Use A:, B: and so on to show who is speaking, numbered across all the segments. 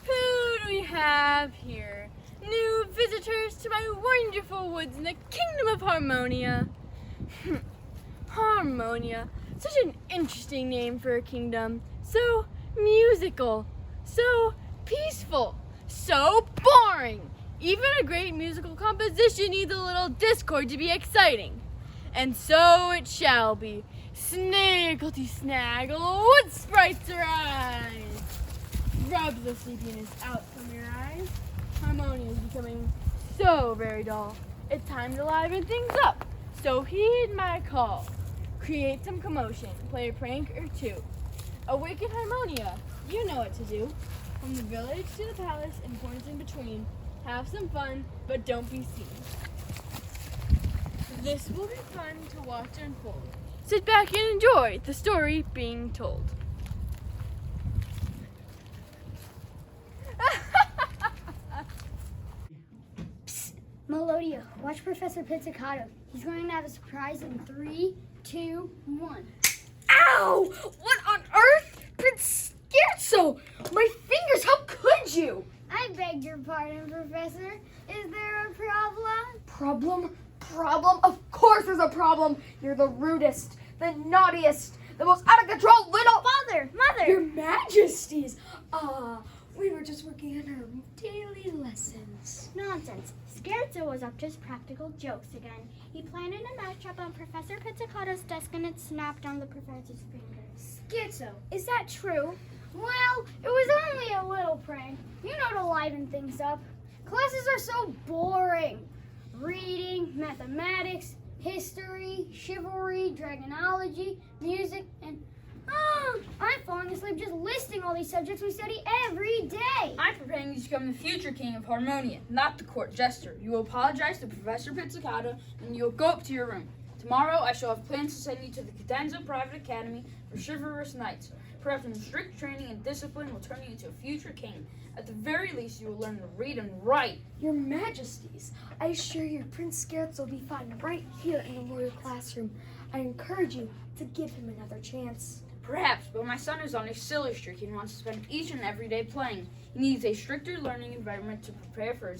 A: Who do we have here? New visitors to my wonderful woods in the kingdom of Harmonia. Harmonia, such an interesting name for a kingdom. So musical, so peaceful, so boring. Even a great musical composition needs a little discord to be exciting. And so it shall be. Snagglety-snaggle, wood sprites arise! Rub the sleepiness out from your eyes. Harmonia is becoming so very dull. It's time to liven things up. So heed my call. Create some commotion. Play a prank or two. Awaken Harmonia. You know what to do. From the village to the palace and points in between. Have some fun, but don't be seen. This will be fun to watch unfold. Sit back and enjoy the story being told.
B: Melodia, watch Professor Pizzicato. He's going to have a surprise in 3, 2, 1.
C: Ow! What on earth? Prince Scherzo! My fingers, how could you?
B: I beg your pardon, Professor. Is there a problem?
C: Problem? Of course there's a problem. You're the rudest, the naughtiest, the most out of control little...
B: Mother!
C: Your Majesties! We were just working on our daily lessons.
B: Nonsense. Scherzo was up to his practical jokes again. He planted a mousetrap on Professor Pizzicato's desk and it snapped on the professor's fingers.
D: Scherzo, is that true?
B: Well, it was only a little prank. You know, to liven things up. Classes are so boring. Reading, mathematics, history, chivalry, dragonology, music, and... I'm falling asleep just listing all these subjects we study every day.
D: I'm preparing you to become the future king of Harmonia, not the court jester. You will apologize to Professor Pizzicato, and you will go up to your room. Tomorrow, I shall have plans to send you to the Cadenza Private Academy for chivalrous knights. Perhaps in strict training and discipline will turn you into a future king. At the very least, you will learn to read and write.
C: Your Majesties, I assure you Prince Scherzo will be fine right here in the royal classroom. I encourage you to give him another chance.
D: Perhaps, but my son is on a silly streak and wants to spend each and every day playing. He needs a stricter learning environment to prepare for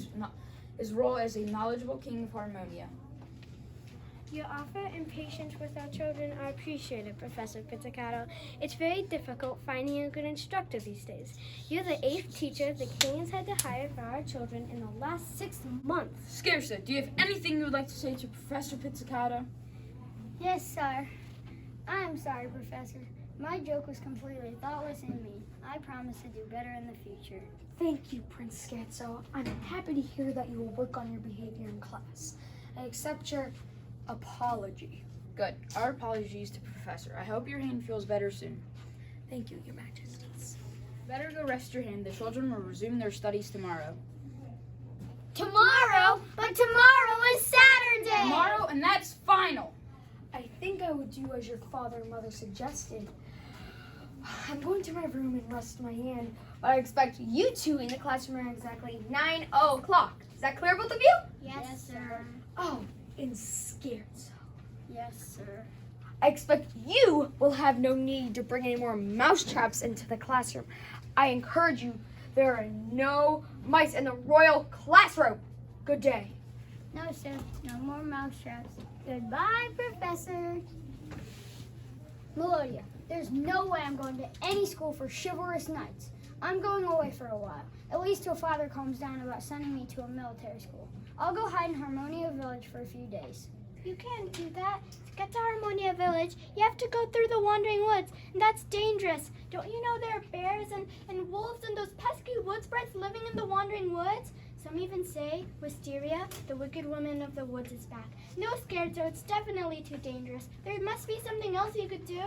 D: his role as a knowledgeable king of Harmonia.
E: Your offer and patience with our children are appreciated, Professor Pizzicato. It's very difficult finding a good instructor these days. You're the 8th teacher the king has had to hire for our children in the last 6 months.
D: Scherzo, do you have anything you would like to say to Professor Pizzicato?
B: Yes, sir. I'm sorry, Professor. My joke was completely thoughtless and mean. I promise to do better in the future.
C: Thank you, Prince Scherzo. I'm happy to hear that you will work on your behavior in class. I accept your apology.
D: Good. Our apologies to Professor. I hope your hand feels better soon.
C: Thank you, Your Majesties.
D: Better go rest your hand. The children will resume their studies tomorrow.
B: Tomorrow? But tomorrow is Saturday!
D: Tomorrow, and that's final.
C: I think I would do as your father and mother suggested. I'm going to my room and rest my hand, but I expect you two in the classroom at exactly 9 o'clock. Is that clear, both of you?
B: Yes, sir.
C: Oh, and Scherzo.
B: Yes, sir.
C: I expect you will have no need to bring any more mousetraps into the classroom. I encourage you, there are no mice in the royal classroom. Good day.
B: No, sir. No more mousetraps. Goodbye, Professor. Melodia, there's no way I'm going to any school for chivalrous knights. I'm going away for a while, at least till Father calms down about sending me to a military school. I'll go hide in Harmonia Village for a few days.
E: You can't do that. To get to Harmonia Village, you have to go through the Wandering Woods, and that's dangerous. Don't you know there are bears and wolves and those pesky wood sprites living in the Wandering Woods? Some even say Wisteria, the wicked woman of the woods, is back. No, Scherzo, it's definitely too dangerous. There must be something else you could do.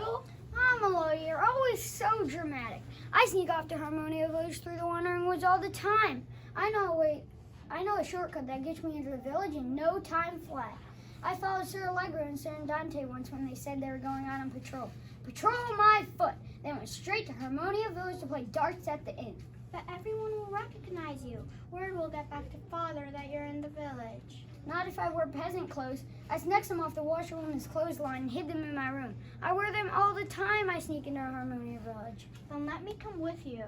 B: Melodia, you're always so dramatic. I sneak off to Harmonia Village through the Wandering Woods all the time. I know a shortcut that gets me into the village in no time flat. I followed Sir Allegro and Sir Dante once when they said they were going out on patrol. Patrol my foot. They went straight to Harmonia Village to play darts at the inn.
E: But everyone will recognize you. Word will get back to Father that you're in the village.
B: Not if I wore peasant clothes. I snuck some off the washerwoman's clothesline and hid them in my room. I wear them all the time I sneak into Harmonia Village.
E: Then let me come with you.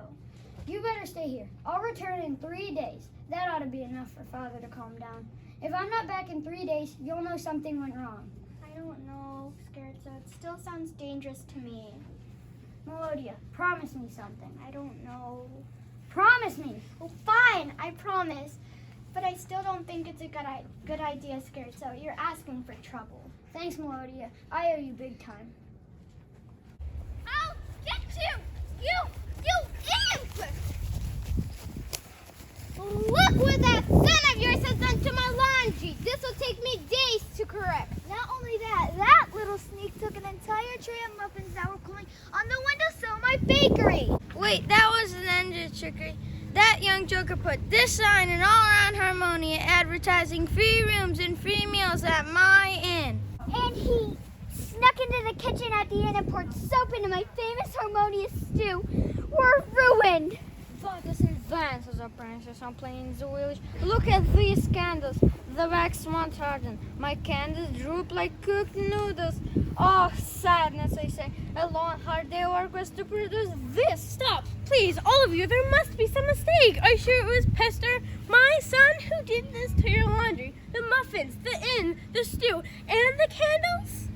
B: You better stay here. I'll return in 3 days. That ought to be enough for Father to calm down. If I'm not back in 3 days, you'll know something went wrong.
E: I don't know, Scherzo. It still sounds dangerous to me.
B: Melodia, promise me something.
E: I don't know.
B: Promise me.
E: Well, fine, I promise. But I still don't think it's a good idea, Scherzo. You're asking for trouble.
B: Thanks, Melodia. I owe you big time.
E: I'll get you! You imp! Look what that son of yours has done to my laundry! This will take me days to correct. Not only that, that little sneak took an entire tray of muffins that were cooling on the windowsill of my bakery.
C: Wait, that wasn't end of trickery. That young joker put this sign in all around Harmonia advertising free rooms and free meals at my inn.
E: And he snuck into the kitchen at the inn and poured soap into my famous Harmonia stew. We're ruined.
C: Focus and advances of branches on plains of village. Look at these candles. The wax won't harden. My candles droop like cooked noodles. Oh, sadness, I say. A long, hard day of work was to produce this.
A: Stop, please, all of you. There must be some mistake. Are you sure it was Pester, my son, who did this to your laundry? The muffins, the inn, the stew, and the candles?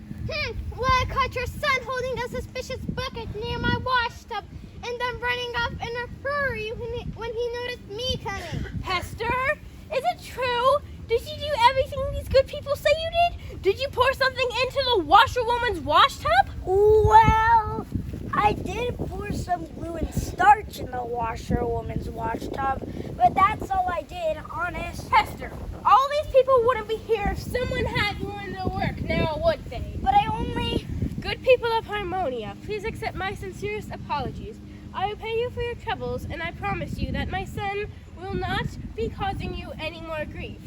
E: Well, I caught your son holding a suspicious bucket near my washtub and then running off in a hurry when he noticed me coming.
A: Pester, is it true? Did you do everything these good people say you did? Did you pour something into the washerwoman's wash tub?
F: Well, I did pour some glue and starch in the washerwoman's wash tub, but that's all I did, honest.
A: Pester, all these people wouldn't be here if someone had ruined their work now, would they?
F: But I only...
A: Good people of Harmonia, please accept my sincerest apologies. I will pay you for your troubles, and I promise you that my son will not be causing you any more grief.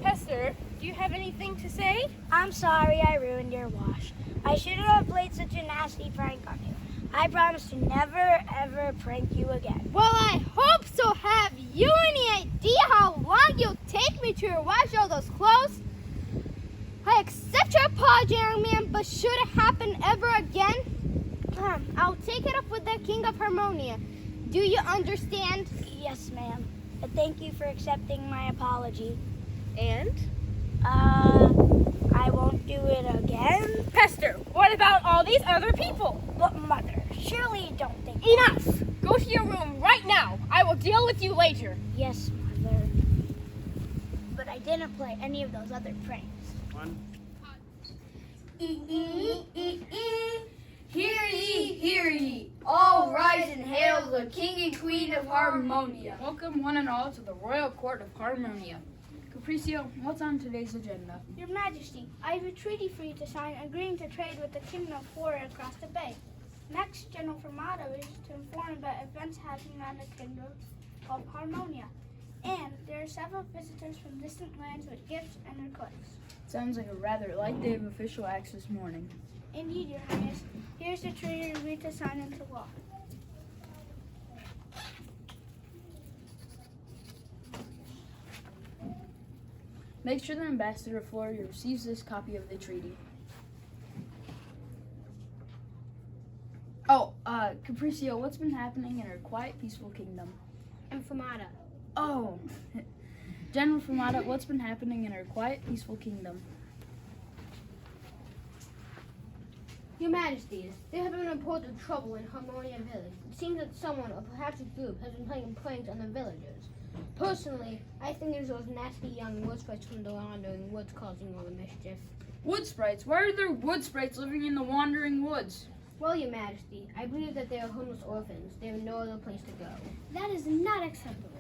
A: Pester, do you have anything to say?
F: I'm sorry I ruined your wash. I shouldn't have played such a nasty prank on you. I promise to never, ever prank you again.
E: Well, I hope so. Have you any idea how long you'll take me to wash all those clothes? I accept your apology, young man, but should it happen ever again, I'll take it up with the King of Harmonia. Do you understand?
F: Yes, ma'am. But thank you for accepting my apology.
A: And?
F: I won't do it again.
A: Pester, what about all these other people?
F: But, Mother, surely you don't think...
A: Enough! Go to your room right now. I will deal with you later.
F: Yes, Mother. But I didn't play any of those other pranks.
D: Hear ye, all rise and hail the King and Queen of Harmonia. Welcome one and all to the Royal Court of Harmonia. Capriccio, what's on today's agenda?
E: Your Majesty, I have a treaty for you to sign agreeing to trade with the Kingdom of Florida across the bay. Next, General Formato is to inform about events happening on the Kingdom of Harmonia. And there are several visitors from distant lands with gifts and requests.
D: Sounds like a rather light day of official acts this morning.
E: Indeed, Your Highness. Here's the treaty you agreed to sign into law.
D: Make sure the Ambassador of Florida receives this copy of the treaty. Oh, Capriccio, what's been happening in our quiet, peaceful kingdom?
E: And Formato.
D: Oh, General Formato, what's been happening in our quiet, peaceful kingdom?
G: Your Majesties, there have been reports of trouble in Harmonia Village. It seems that someone, or perhaps a group, has been playing pranks on the villagers. Personally, I think it's those nasty young wood sprites from the wandering woods causing all the mischief.
D: Wood sprites? Why are there wood sprites living in the wandering woods?
G: Well, Your Majesty, I believe that they are homeless orphans. They have no other place to go.
E: That is not acceptable.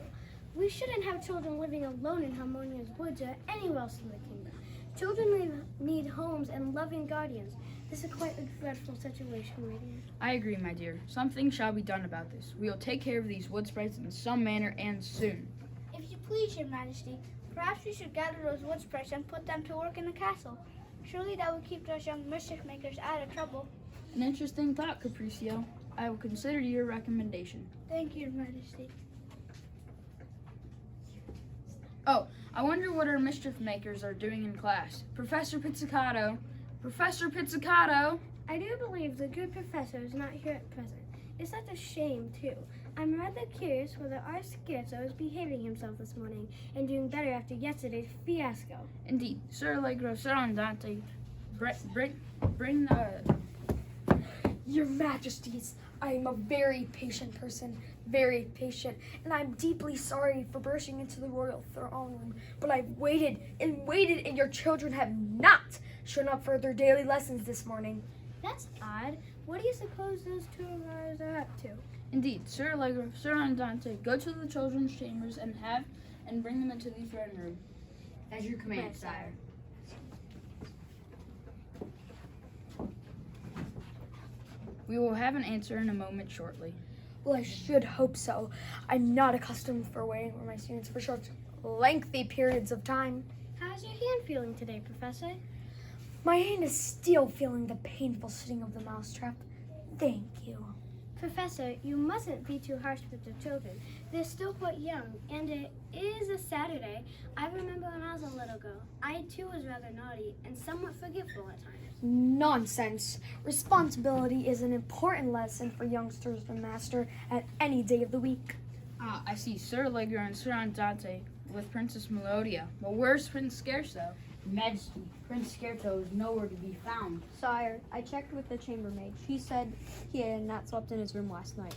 E: We shouldn't have children living alone in Harmonia's woods or anywhere else in the kingdom. Children need homes and loving guardians. This is quite a dreadful situation, my dear.
D: I agree, my dear. Something shall be done about this. We will take care of these wood sprites in some manner and soon.
E: If you please, Your Majesty, perhaps we should gather those wood sprites and put them to work in the castle. Surely that will keep those young mischief makers out of trouble.
D: An interesting thought, Capriccio. I will consider your recommendation.
E: Thank you, Your Majesty.
D: Oh, I wonder what our mischief makers are doing in class. Professor Pizzicato. Professor Pizzicato.
C: I do believe the good professor is not here at present. It's such a shame, too. I'm rather curious whether our schizo is behaving himself this morning and doing better after yesterday's fiasco.
D: Indeed. Sir Allegro, Sir Andante, bring the...
C: Your Majesties, I am a very patient person, very patient, and I'm deeply sorry for bursting into the royal throne room, but I've waited, and your children have not shown up for their daily lessons this morning.
B: That's odd. What do you suppose those two of ours are up to?
D: Indeed. Sir Allegro, Sir Andante, go to the children's chambers and bring them into the throne room.
H: As you command, sire.
D: We will have an answer in a moment shortly.
C: Well, I should hope so. I'm not accustomed for waiting for my students for such lengthy periods of time.
B: How's your hand feeling today, Professor?
C: My hand is still feeling the painful sting of the mousetrap. Thank you.
B: Professor, you mustn't be too harsh with the children. They're still quite young, and it is a Saturday. I remember when I was a little girl. I, too, was rather naughty and somewhat forgetful at times.
C: Nonsense. Responsibility is an important lesson for youngsters to master at any day of the week.
D: Ah, I see Sir Allegro and Sir Andante with Princess Melodia. But where's Prince Scherzo?
H: Majesty, Prince Scherzo is nowhere to be found.
I: Sire, I checked with the chambermaid. She said he had not slept in his room last night.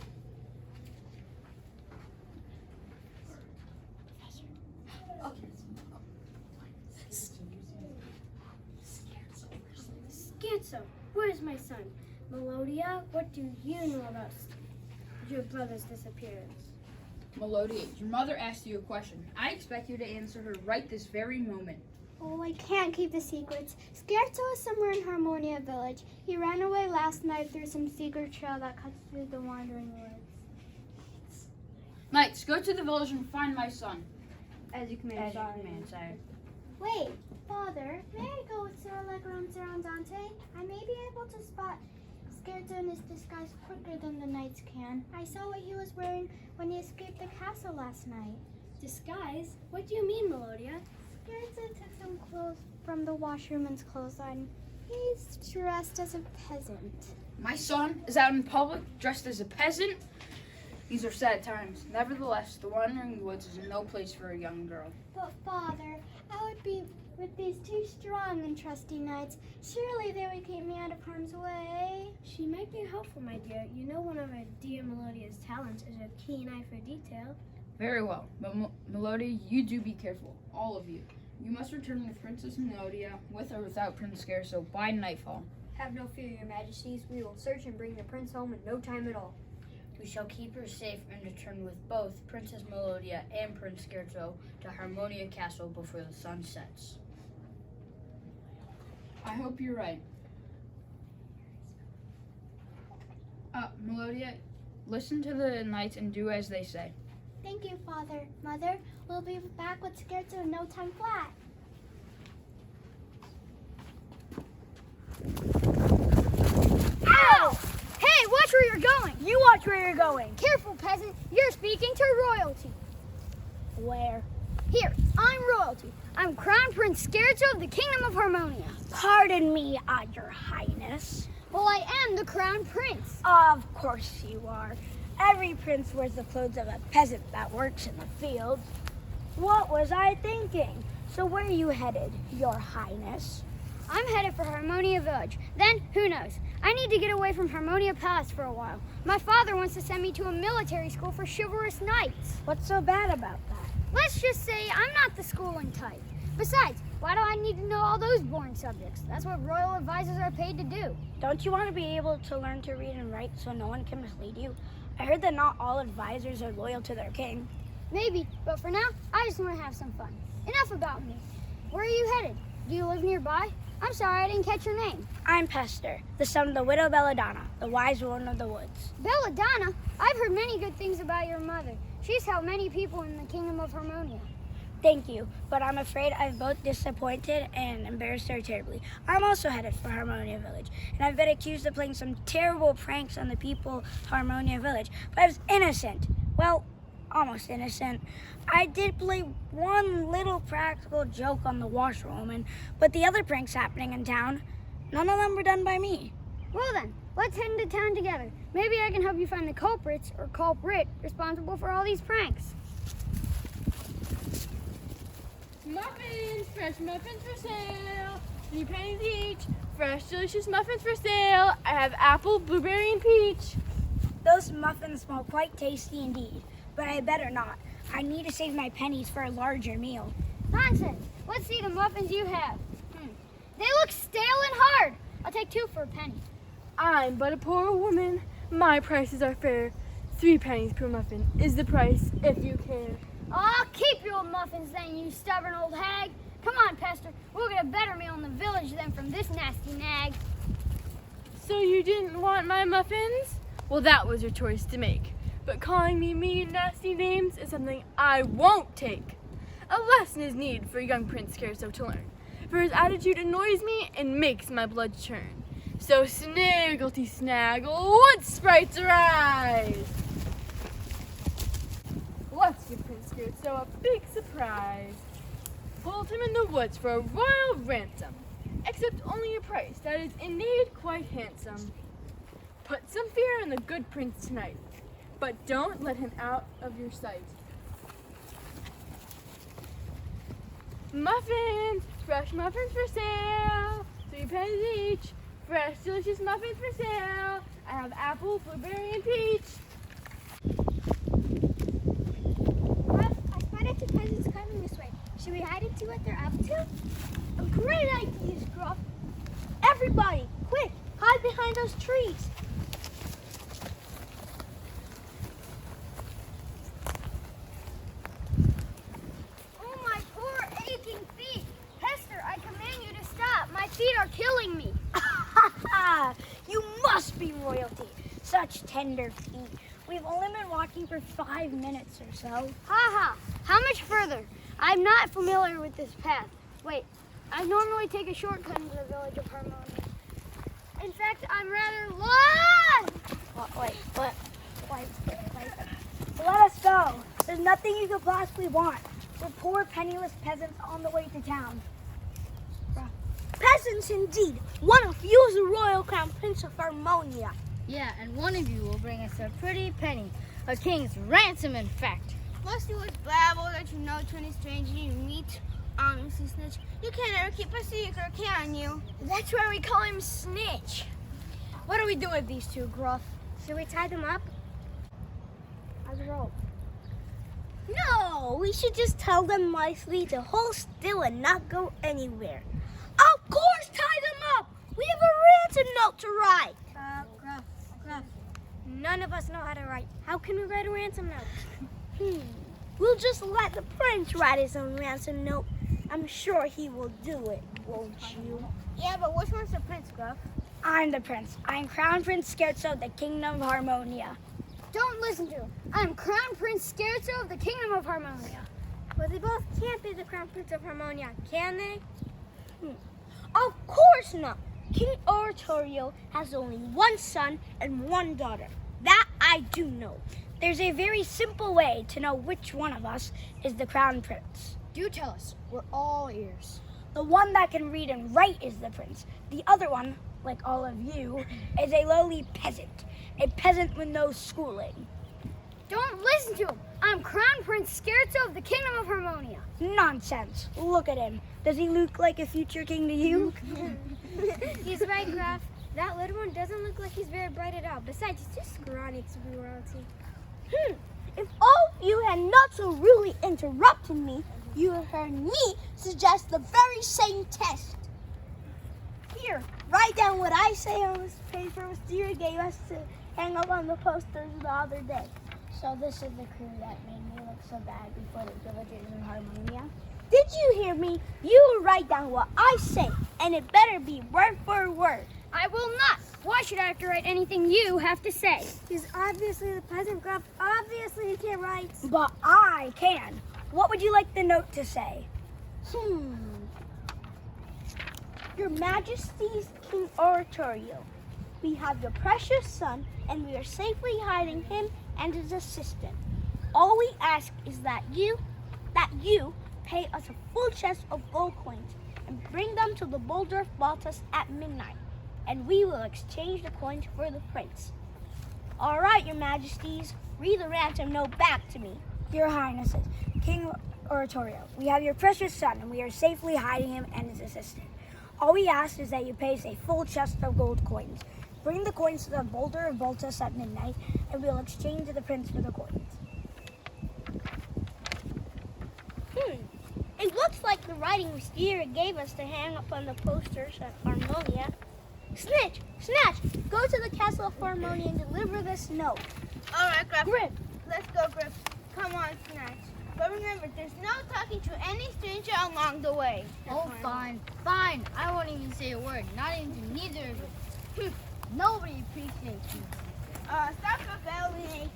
B: Scherzo, where's my son? Melodia, what do you know about your brother's disappearance?
D: Melodia, your mother asked you a question. I expect you to answer her right this very moment.
E: Oh, I can't keep the secrets. Scherzo is somewhere in Harmonia Village. He ran away last night through some secret trail that cuts through the wandering woods.
D: Knights, go to the village and find my son.
I: As you command, sire.
E: Wait, Father, may I go with Sir Allegro and Sir Andante? I may be able to spot Scherzo in his disguise quicker than the knights can. I saw what he was wearing when he escaped the castle last night.
B: Disguise? What do you mean, Melodia?
E: Scherzo took some clothes from the washerman's clothesline. He's dressed as a peasant.
D: My son is out in public dressed as a peasant? These are sad times. Nevertheless, the wandering woods is no place for a young girl.
E: But Father, I would be with these two strong and trusty knights. Surely they would keep me out of harm's way.
B: She might be helpful, my dear. You know one of our dear Melodia's talents is a keen eye for detail.
D: Very well, but Melodia, you do be careful, all of you. You must return with Princess Melodia, with or without Prince Scherzo, by nightfall.
I: Have no fear, your majesties. We will search and bring the prince home in no time at all.
H: We shall keep her safe and return with both Princess Melodia and Prince Scherzo to Harmonia Castle before the sun sets.
D: I hope you're right. Melodia, listen to the knights and do as they say.
E: Thank you, Father. Mother, we'll be back with Scherzo in no time flat.
B: Ow! Hey, watch where you're going!
F: You watch where you're going.
B: Careful, peasant. You're speaking to royalty.
F: Where?
B: Here, I'm royalty. I'm Crown Prince Scherzo of the Kingdom of Harmonia.
F: Pardon me, your highness.
B: Well, I am the Crown Prince.
F: Of course you are. Every prince wears the clothes of a peasant that works in the fields. What was I thinking? So where are you headed, your highness?
B: I'm headed for Harmonia Village. Then, who knows? I need to get away from Harmonia Palace for a while. My father wants to send me to a military school for chivalrous knights.
F: What's so bad about that?
B: Let's just say I'm not the schooling type. Besides, why do I need to know all those boring subjects? That's what royal advisors are paid to do.
F: Don't you want to be able to learn to read and write so no one can mislead you? I heard that not all advisors are loyal to their king.
B: Maybe, but for now, I just want to have some fun. Enough about me. Where are you headed? Do you live nearby? I'm sorry I didn't catch your name.
F: I'm Pester, the son of the widow Belladonna, the wise woman of the woods.
B: Belladonna? I've heard many good things about your mother. She's helped many people in the Kingdom of Harmonia.
F: Thank you, but I'm afraid I've both disappointed and embarrassed her terribly. I'm also headed for Harmonia Village, and I've been accused of playing some terrible pranks on the people of Harmonia Village, but I was innocent. Well, almost innocent. I did play one little practical joke on the washerwoman, but the other pranks happening in town, none of them were done by me.
B: Well then, let's head into town together. Maybe I can help you find the culprits or culprit responsible for all these pranks.
A: Muffins, fresh muffins for sale. 3 pennies each. Fresh, delicious muffins for sale. I have apple, blueberry, and peach.
F: Those muffins smell quite tasty indeed, but I better not. I need to save my pennies for a larger meal.
B: Nonsense. Let's see the muffins you have. They look stale and hard. I'll take 2 for a penny.
A: I'm but a poor woman. My prices are fair. 3 pennies per muffin is the price, if you care.
B: Oh, keep your muffins then, you stubborn old hag. Come on, Pester. We'll get a better meal in the village than from this nasty nag.
A: So you didn't want my muffins? Well, that was your choice to make. But calling me mean, nasty names is something I won't take. A lesson is needed for young Prince Scarecrow to learn, for his attitude annoys me and makes my blood churn. So snigglety snaggle, what sprites arise? Let's give Prince Scarecrow a big surprise. Hold him in the woods for a royal ransom. Accept only a price that is indeed quite handsome. Put some fear in the good prince tonight, but don't let him out of your sight. Muffins, fresh muffins for sale. 3 pennies each. Fresh, delicious muffins for sale. I have apple, blueberry, and peach.
E: I spotted 2 peasants coming this way. Should we hide and see what they're up to?
F: A great idea, Scruff. Everybody, quick, hide behind those trees.
B: Oh, my poor aching feet. Pester, I command you to stop. My feet are killing me.
F: You must be royalty. Such tender feet. We've only been walking for 5 minutes or so.
B: Ha ha. How much further? I'm not familiar with this path. Wait, I normally take a shortcut into the village of Harmonia. In fact, I'm rather lost.
F: Wait. Let us go. There's nothing you could possibly want. We're poor, penniless peasants on the way to town. Peasants indeed. One of you is the royal crown prince of Harmonia.
H: Yeah, and one of you will bring us a pretty penny. A king's ransom, in fact.
G: Must you always babble that you know to any stranger you meet? Honestly, Snitch, you can't ever keep a secret, can you?
C: That's why we call him Snitch. What do we do with these 2, Gruff?
E: Should we tie them up?
F: As a rope. No, we should just tell them nicely to hold still and not go anywhere. Of course, tie them up. We have a ransom note to write.
E: Gruff. None of us know how to write. How can we write a ransom note?
F: We'll just let the prince write his own ransom note. I'm sure he will do it, won't you?
G: Yeah, but which one's the prince, Gruff?
F: I'm the prince. I'm Crown Prince Scherzo of the Kingdom of Harmonia.
B: Don't listen to him. I'm Crown Prince Scherzo of the Kingdom of Harmonia.
E: Well, they both can't be the Crown Prince of Harmonia, can they?
F: Of course not. King Oratorio has only 1 son and 1 daughter. That I do know. There's a very simple way to know which one of us is the Crown Prince.
H: Do tell us. We're all ears.
F: The one that can read and write is the prince. The other one, like all of you, is a lowly peasant. A peasant with no schooling.
B: Don't listen to him. I'm Crown Prince Scherzo of the Kingdom of Harmonia.
F: Nonsense. Look at him. Does he look like a future king to you?
E: He's right, Gruff. That little one doesn't look like he's very bright at all. Besides, he's too scrawny to be royalty.
F: If all of you had not so rudely interrupted me, you would have heard me suggest the very same test. Here, write down what I say on this paper Wisteria gave us to hang up on the posters the other day. So this is the crew that made me look so bad before the villagers in Harmonia. Did you hear me? You will write down what I say, and it better be word for word.
B: I will not. Why should I have to write anything you have to say?
E: He's obviously the peasant, Gruff. Obviously he can't write.
F: But I can. What would you like the note to say? Your Majesty's King Oratorio, we have your precious son, and we are safely hiding him and his assistant. All we ask is that you pay us a full chest of gold coins and bring them to the boulder of Baltus at midnight, and we will exchange the coins for the prince. All right, your majesties, read the ransom note back to me.
J: Your highnesses, King Oratorio, we have your precious son, and we are safely hiding him and his assistant. All we ask is that you pay us a full chest of gold coins. Bring the coins to the boulder of Baltus at midnight, and we'll exchange the prince for the coins.
F: It looks like the writing Steer gave us to hang up on the posters at Harmonia. Snitch! Snatch! Go to the castle of Harmonia and deliver this note.
A: All right,
F: Grip!
A: let's go, Grip. Come on, Snatch. But remember, there's no talking to any stranger along the way.
H: Oh, fine. I won't even say a word. Not even to neither of you. Nobody appreciates you.
A: Stop rebelling.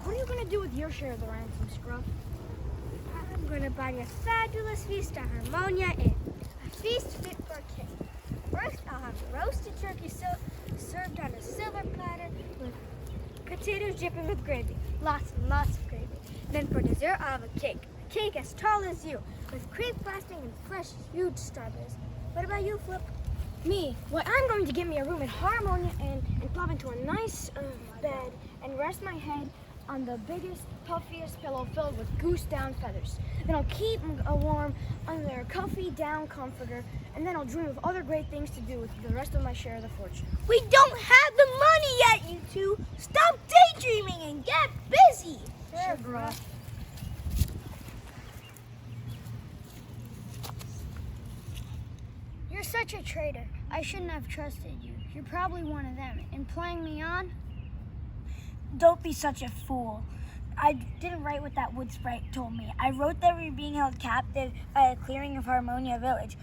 C: What are you gonna do with your share of the ransom, Scrub?
F: I'm gonna buy a fabulous feast at Harmonia Inn. A feast fit for a king. First, I'll have roasted turkey served on a silver platter with potatoes dripping with gravy. Lots and lots of gravy. Then for dessert, I'll have a cake. A cake as tall as you, with cream frosting and fresh, huge strawberries. What about you, Flip?
C: Me? Well, I'm going to get me a room at Harmonia Inn and plop into a nice bed and rest my head on the biggest, puffiest pillow filled with goose down feathers. Then I'll keep warm under a comfy down comforter, and then I'll dream of other great things to do with the rest of my share of the fortune.
F: We don't have the money yet, you two. Stop daydreaming and get busy.
C: Sure, bro.
B: You're such a traitor. I shouldn't have trusted you. You're probably one of them. And playing me on?
J: Don't be such a fool. I didn't write what that wood sprite told me. I wrote that we were being held captive by a clearing of Harmonia Village.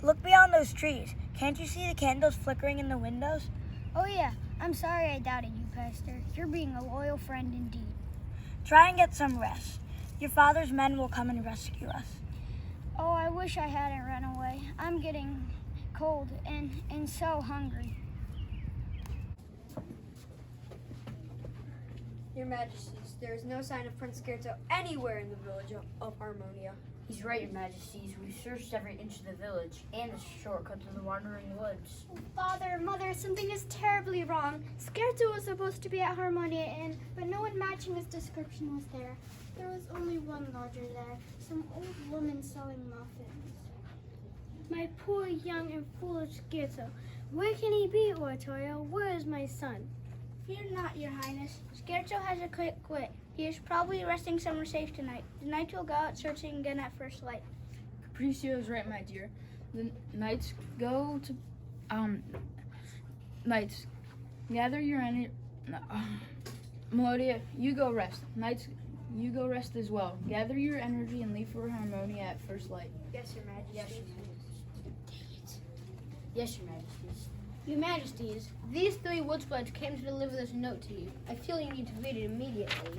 J: Look beyond those trees. Can't you see the candles flickering in the windows?
B: Oh yeah, I'm sorry I doubted you, Pester. You're being a loyal friend indeed.
J: Try and get some rest. Your father's men will come and rescue us.
B: Oh, I wish I hadn't run away. I'm getting cold and so hungry.
I: Your Majesties, there is no sign of Prince Scherzo anywhere in the village of Harmonia.
H: He's right, Your Majesties. We searched every inch of the village and the shortcut to the wandering woods.
E: Father, Mother, something is terribly wrong. Scherzo was supposed to be at Harmonia Inn, but no one matching his description was there. There was only one lodger there, some old woman selling muffins. My poor young and foolish Scherzo. Where can he be, Oratorio? Where is my son?
F: Fear not, your highness. Scherzo has a quick wit. He is probably resting somewhere safe tonight. Tonight you'll go out searching again at first light.
D: Capriccio is right, my dear. The knights go to, knights, gather your energy. Melodia, you go rest. Knights, you go rest as well. Gather your energy and leave for Harmonia at first light.
I: Yes, Your Majesty.
H: Yes, Your Majesties.
G: Your Majesties, these three wood sprites came to deliver this note to you. I feel you need to read it immediately.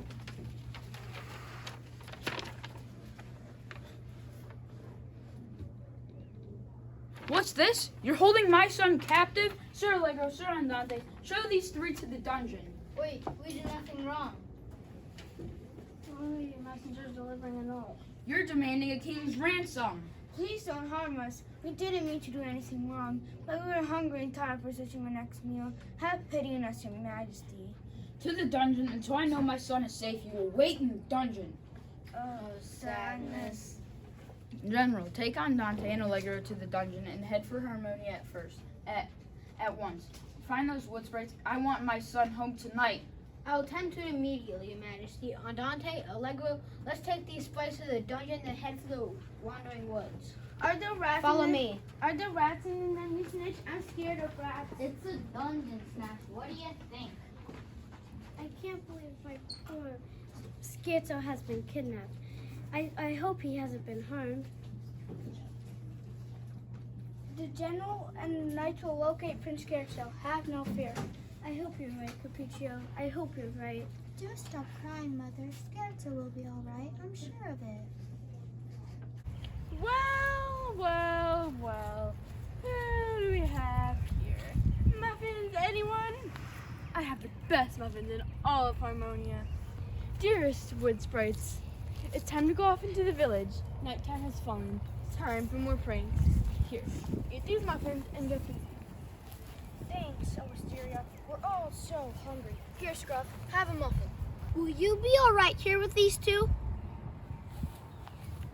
D: What's this? You're holding my son captive? Sir Allegro, Sir Andante, show these three to the dungeon.
H: Wait, we did nothing wrong.
G: Only the messenger's delivering a note.
D: You're demanding a king's ransom.
G: Please don't harm us. We didn't mean to do anything wrong, but we were hungry and tired for searching our next meal. Have pity on us, Your Majesty.
D: To the dungeon until I know my son is safe. You will wait in the dungeon.
G: Oh, sadness.
D: General, take Andante and Allegro to the dungeon and head for Harmonia at first. At once. Find those wood sprites. I want my son home tonight.
G: I'll attend to it immediately, Your Majesty. Andante, Allegro, let's take these sprites to the dungeon and head for the wandering woods.
A: Are there rats
G: Follow
A: in
G: me.
A: Are there rats in them, you snitch? I'm scared of rats.
H: It's a dungeon, Snatch. What do you think?
E: I can't believe my poor Scherzo has been kidnapped. I hope he hasn't been harmed.
B: The general and the knights will locate Prince Scherzo. Have no fear. I hope you're right, Capriccio. I hope you're right.
E: Do stop crying, Mother. Scherzo will be all right. I'm sure of it.
A: Well, well, well. Who do we have here? Muffins, anyone? I have the best muffins in all of Harmonia. Dearest wood sprites, it's time to go off into the village. Nighttime has fallen. Time for more pranks. Here, eat these muffins and get to
B: Thanks, Wisteria. We're all so hungry. Here, Scruff, have a muffin.
F: Will you be all right here with these two?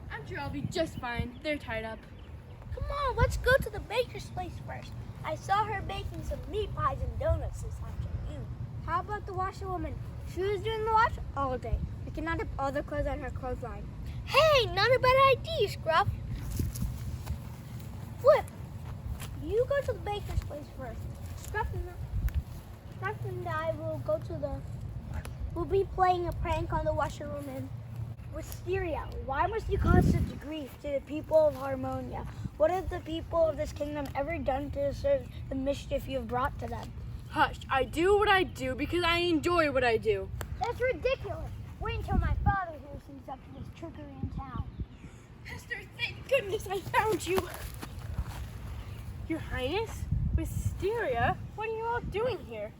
A: I'm sure I'll be just fine. They're tied up.
F: Come on, let's go to the baker's place first. I saw her baking some meat pies and donuts this afternoon.
C: How about the washerwoman? She was doing the wash all day. We can hang up all the clothes on her clothesline.
F: Hey, not a bad idea, Scruff. Flip, you go to the baker's place first. Scruff and I will go to the... We'll be playing a prank on the washerwoman.
J: Wisteria, why must you cause such grief to the people of Harmonia? What have the people of this kingdom ever done to deserve the mischief you have brought to them?
A: Hush, I do what I do because I enjoy what I do.
B: That's ridiculous. Wait until my father hears things up to this trickery in town.
A: Pester, thank goodness I found you. Your Highness? Wisteria? What are you all doing here?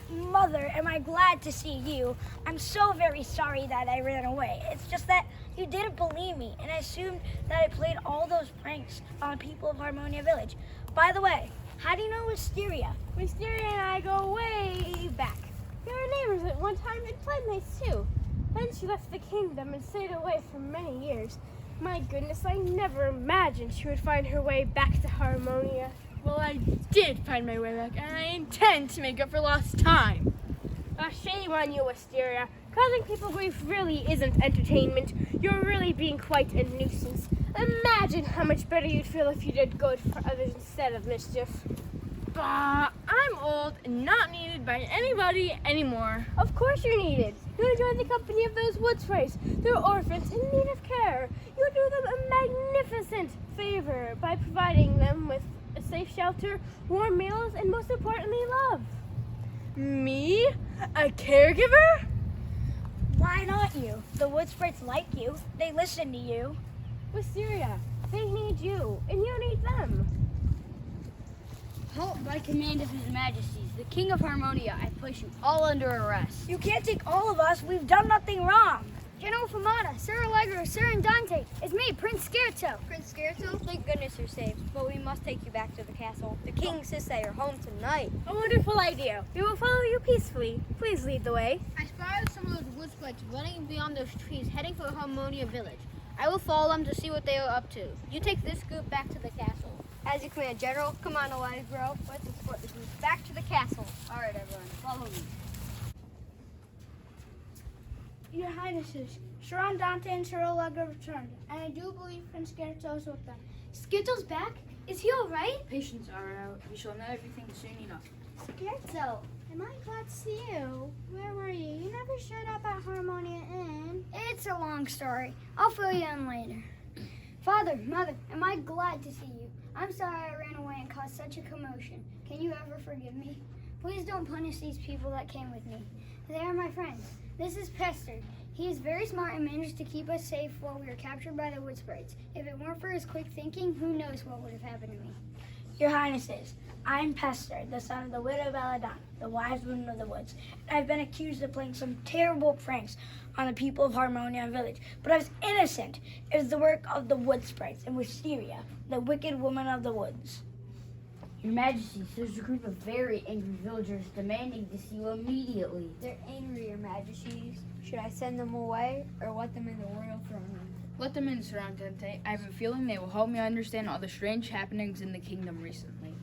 J: Mother, am I glad to see you? I'm so very sorry that I ran away. It's just that you didn't believe me, and I assumed that I played all those pranks on people of Harmonia Village. By the way, how do you know Wisteria?
A: Wisteria and I go way back. We were neighbors at one time and playmates too. Then she left the kingdom and stayed away for many years. My goodness, I never imagined she would find her way back to Harmonia. Well, I did find my way back, and I intend to make up for lost time. Shame on you, Wisteria. Causing people grief really isn't entertainment. You're really being quite a nuisance. Imagine how much better you'd feel if you did good for others instead of mischief. Bah, I'm old and not needed by anybody anymore. Of course you're needed. You enjoy the company of those wood sprites. They're orphans in need of care. You do them a magnificent favor by providing them with a safe shelter, warm meals, and most importantly, love. Me? A caregiver?
J: Why not you? The wood sprites like you. They listen to you.
A: Wisteria, they need you, and you need them.
H: Halt by command of His Majesties, the King of Harmonia. I place you all under arrest.
J: You can't take all of us. We've done nothing wrong.
B: General Famata, Sir Allegro, Sir Andante, it's me, Prince Scherzo.
I: Prince Scherzo, thank goodness you're safe, but we must take you back to the castle. The king insists that you're home tonight.
A: A wonderful idea. We will follow you peacefully. Please lead the way.
G: I spotted some of those wood sprites running beyond those trees, heading for Harmonia Village. I will follow them to see what they are up to. You take this group back to the castle.
I: As you command, General. Come on, Allegro. Let's escort the group back to the castle.
H: All right, everyone, follow me.
B: Your Highnesses, Sir Andante and Sir Allegro returned, and I do believe Prince Scherzo is with them. Scherzo's back? Is he all right?
D: Patience are out. We shall know everything soon enough.
E: Scherzo, am I glad to see you? Where were you? You never showed up at Harmonia Inn.
B: It's a long story. I'll fill you in later. Father, Mother, am I glad to see you? I'm sorry I ran away and caused such a commotion. Can you ever forgive me? Please don't punish these people that came with me. They are my friends. This is Pester. He is very smart and managed to keep us safe while we were captured by the wood sprites. If it weren't for his quick thinking, who knows what would have happened to me.
J: Your Highnesses, I'm Pester, the son of the widow Belladonna, the wise woman of the woods. And I've been accused of playing some terrible pranks on the people of Harmonia Village, but I was innocent. It was the work of the wood sprites and Wisteria, the wicked woman of the woods.
H: Your Majesties, there's a group of very angry villagers demanding to see you immediately.
I: They're angry, Your Majesties. Should I send them away or let them in the royal throne room?
D: Let them in, Sir Andante. I have a feeling they will help me understand all the strange happenings in the kingdom recently.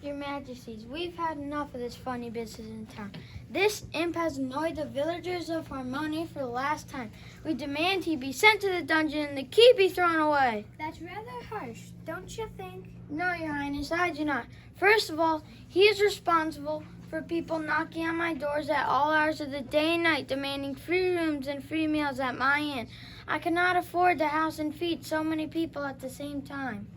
B: Your Majesties, we've had enough of this funny business in town. This imp has annoyed the villagers of Harmonia for the last time. We demand he be sent to the dungeon and the key be thrown away.
E: That's rather harsh, don't you think?
B: No, Your Highness, I do not. First of all, he is responsible for
K: for people knocking on my doors at all hours of the day and night, demanding free rooms and free meals at my inn. I cannot afford to house and feed so many people at the same time.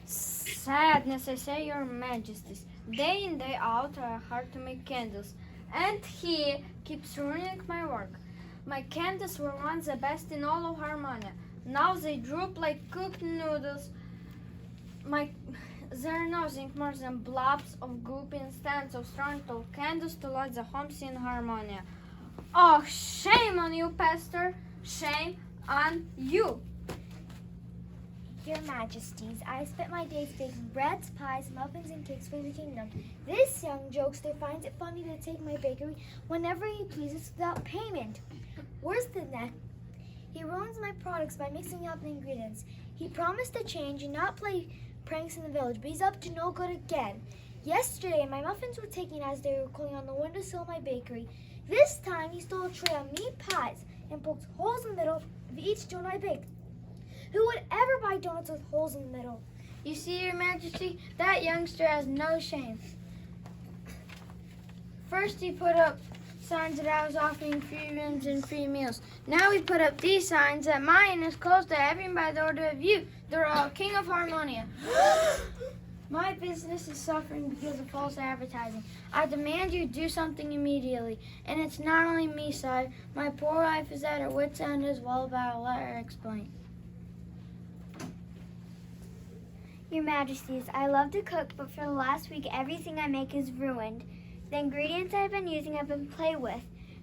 C: Sadness, I say, your majesties. Day in, day out, I hard to make candles. And he keeps ruining my work. My candles were once the best in all of Harmonia. Now they droop like cooked noodles. They're nothing more than blobs of goop instead of strong tall candles to light the homes in Harmonia. Oh, shame on you, Pester! Shame on you!
E: Your Majesties, I spent my days baking breads, pies, muffins, and cakes for the kingdom. This young jokester finds it funny to take my bakery whenever he pleases without payment. Worse than that, he ruins my products by mixing up the ingredients. He promised to change and not play pranks in the village, but he's up to no good again. Yesterday, my muffins were taken as they were cooling on the windowsill of my bakery. This time, he stole a tray of meat pies and poked holes in the middle of each donut I baked. Who would ever buy donuts with holes in the middle?
K: You see, Your Majesty, that youngster has no shame. First he put up signs that I was offering free rooms and free meals. Now he put up these signs that my inn is closed to everyone by the order of you, the royal king of Harmonia. My business is suffering because of false advertising. I demand you do something immediately. And it's not only me, sire. My poor wife is at her wit's end as well, but I'll let her explain.
E: Your Majesties, I love to cook, but for the last week, everything I make is ruined. The ingredients I've been using have been played with.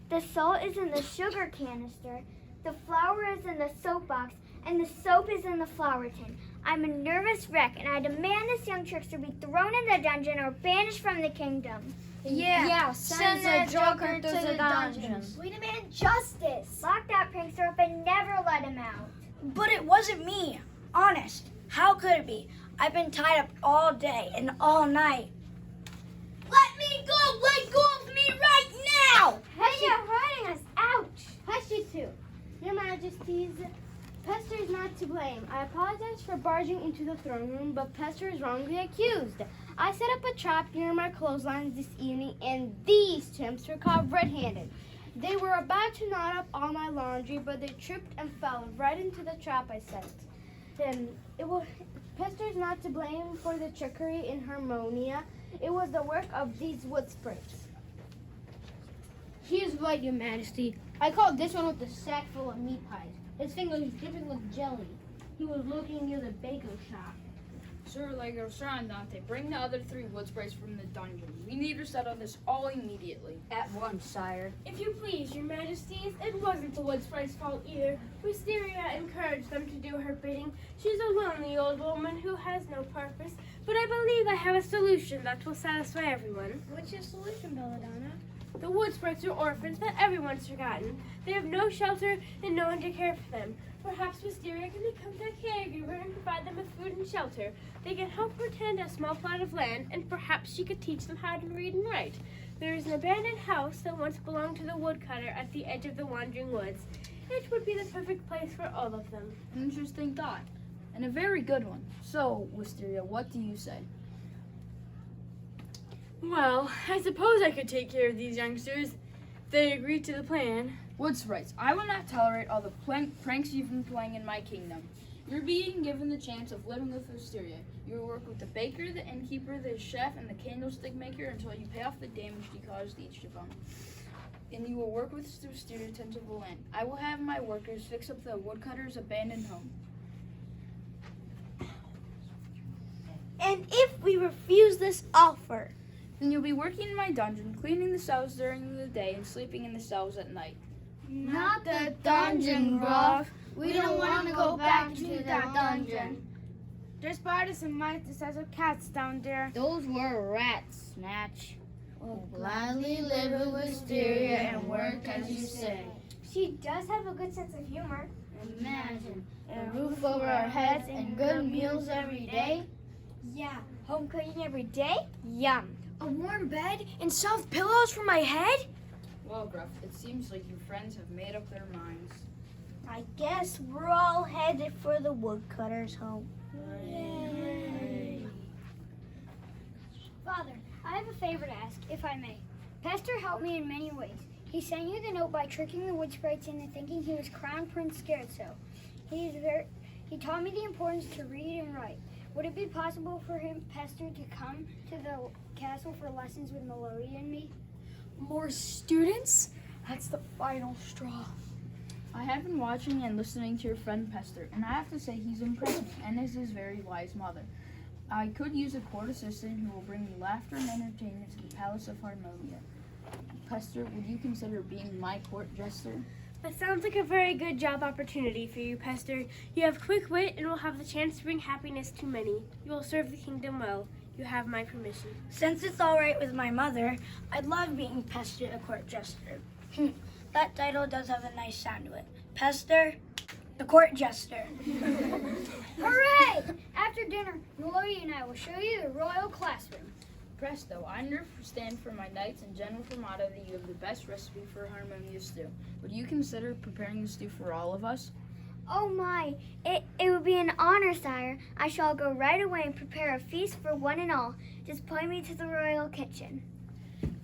E: The salt is in the sugar canister, the flour is in the soap box, and the soap is in the flour tin. I'm a nervous wreck, and I demand this young trickster be thrown in the dungeon or banished from the kingdom.
C: Yeah, send the joker to the dungeon.
E: We demand justice. Lock that prankster up and never let him out.
J: But it wasn't me. Honest. How could it be? I've been tied up all day and all night. Let me go! Let go of me right now!
G: Hey, you're hurting us. Ouch! Hush you two. Your Majesties, Pester is not to blame. I apologize for barging into the throne room, but Pester is wrongly accused. I set up a trap near my clotheslines this evening, and these chimps were caught red-handed. They were about to knot up all my laundry, but they tripped and fell right into the trap I set. Pester is not to blame for the trickery in Harmonia. It was the work of these wood sprites. He is right, Your Majesty. I caught this one with a sack full of meat pies. His finger was dripping with jelly. He was looking near the baker's shop.
D: Sir Lego, Sir Andante, bring the other 3 wood sprays from the dungeon. We need to settle this all immediately.
H: At once, sire.
A: If you please, Your Majesties, it wasn't the wood sprite's fault either. Wisteria encouraged them to do her bidding. She's a lonely old woman who has no purpose, but I believe I have a solution that will satisfy everyone.
E: What's your solution, Belladonna?
A: The wood sprites are orphans that everyone's forgotten. They have no shelter and no one to care for them. Perhaps Wisteria can become their caregiver and provide them with food and shelter. They can help her tend a small plot of land, and perhaps she could teach them how to read and write. There is an abandoned house that once belonged to the woodcutter at the edge of the wandering woods. It would be the perfect place for all of them.
D: An interesting thought, and a very good one. So, Wisteria, what do you say?
A: Well, I suppose I could take care of these youngsters. They agreed to the plan.
D: Wood sprites, I will not tolerate all the pranks you've been playing in my kingdom. You're being given the chance of living with Wisteria. You will work with the baker, the innkeeper, the chef, and the candlestick maker until you pay off the damage you caused each of them. And you will work with Wisteria to tend to the land. I will have my workers fix up the woodcutter's abandoned home.
F: And if we refuse this offer,
D: Then you'll be working in my dungeon, cleaning the cells during the day and sleeping in the cells at night.
B: Not the dungeon, Ruff. We don't want to go back to that dungeon.
C: There's spiders and mice the size of cats down there.
H: Those were rats, Snatch. We'll gladly live with Wisteria and work as you say.
E: She does have a good sense of humor.
H: Imagine a roof over our heads and good meals every day.
E: Yeah, home cooking every day? Yum.
J: A warm bed and soft pillows for my head?
D: Well, Gruff, it seems like your friends have made up their minds.
F: I guess we're all headed for the woodcutter's home.
E: Father,
B: I have a favor to ask, if I may. Pester helped me in many ways. He sent you the note by tricking the wood sprites into thinking he was Crown Prince Scherzo. He taught me the importance to read and write. Would it be possible for him, Pester, to come to the castle for lessons with Melodia and me?
C: More students? That's the final straw.
D: I have been watching and listening to your friend Pester, and I have to say he's impressed me, and is his very wise mother. I could use a court assistant who will bring me laughter and entertainment to the Palace of Harmonia. Pester, would you consider being my court jester?
A: That sounds like a very good job opportunity for you, Pester. You have quick wit and will have the chance to bring happiness to many. You will serve the kingdom well. You have my permission.
J: Since it's all right with my mother, I'd love being Pester a court jester. That title does have a nice sound to it. Pester, the court jester.
B: Hooray! After dinner, Melodia and I will show you the royal classroom.
D: Presto, I understand from my knights and general motto that you have the best recipe for harmonious stew. Would you consider preparing the stew for all of us?
E: Oh my, it would be an honor, sire. I shall go right away and prepare a feast for one and all. Just point me to the royal kitchen.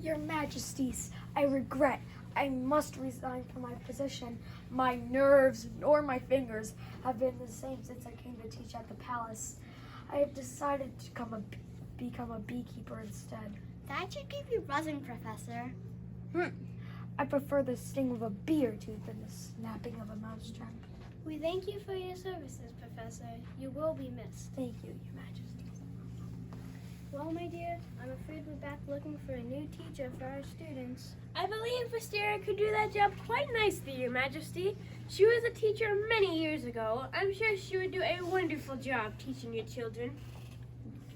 C: Your Majesties, I regret. I must resign from my position. My nerves nor my fingers have been the same since I came to teach at the palace. I have decided to become a beekeeper instead.
E: That should give you resin, Professor.
C: I prefer the sting of a bee or two than the snapping of a mousetrap.
A: We thank you for your services, Professor. You will be missed.
C: Thank you, Your Majesties.
A: Well, my dear, I'm afraid we're back looking for a new teacher for our students. I believe Pester could do that job quite nicely, Your Majesty. She was a teacher many years ago. I'm sure she would do a wonderful job teaching your children.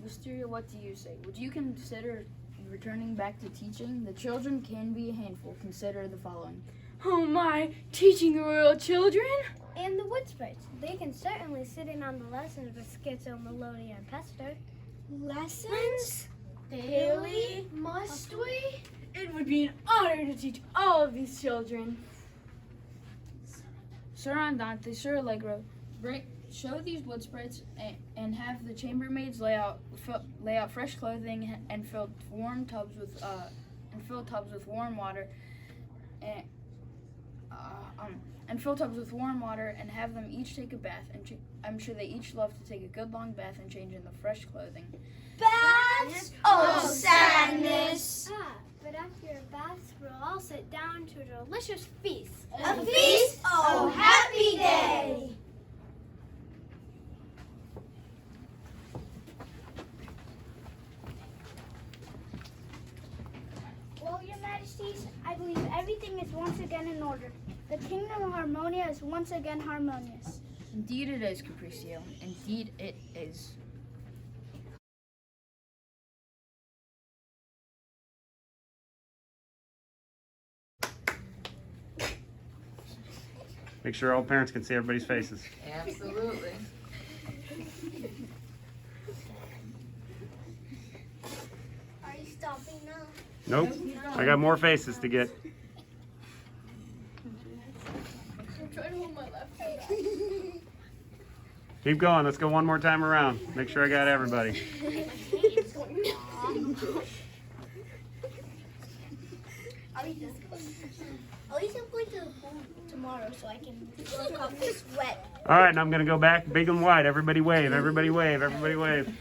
D: Wisteria, what do you say? Would you consider returning back to teaching? The children can be a handful. Consider the following.
A: Oh my, teaching the royal children?
G: And the wood sprites. They can certainly sit in on the lessons with Scherzo, Melodia, and Pester.
A: Lessons? Daily? Must we? It would be an honor to teach all of these children.
D: Sir Andante, Sir Allegro, show these wood sprites and have the chambermaids lay out fresh clothing and fill tubs with warm water and have them each take a bath. And I'm sure they each love to take a good long bath and change into fresh clothing.
F: Baths? Oh, sadness.
G: But after your baths, we'll all sit down to a delicious feast.
F: A feast? Oh, happy day.
B: Well, Your Majesties, I believe everything is once again in order. The kingdom of Harmonia is once again harmonious.
D: Indeed it is, Capriccio. Indeed it is.
L: Make sure all parents can see everybody's faces.
M: Absolutely.
E: Are you stopping now?
L: Nope. I got more faces to get.
A: I'm trying to hold my left hand back.
L: Keep going. Let's go one more time around. Make sure I got everybody.
F: At least I'm going to the pool tomorrow so I can work off the sweat.
L: All right, and I'm going to go back big and wide. Everybody wave. Everybody wave. Everybody wave.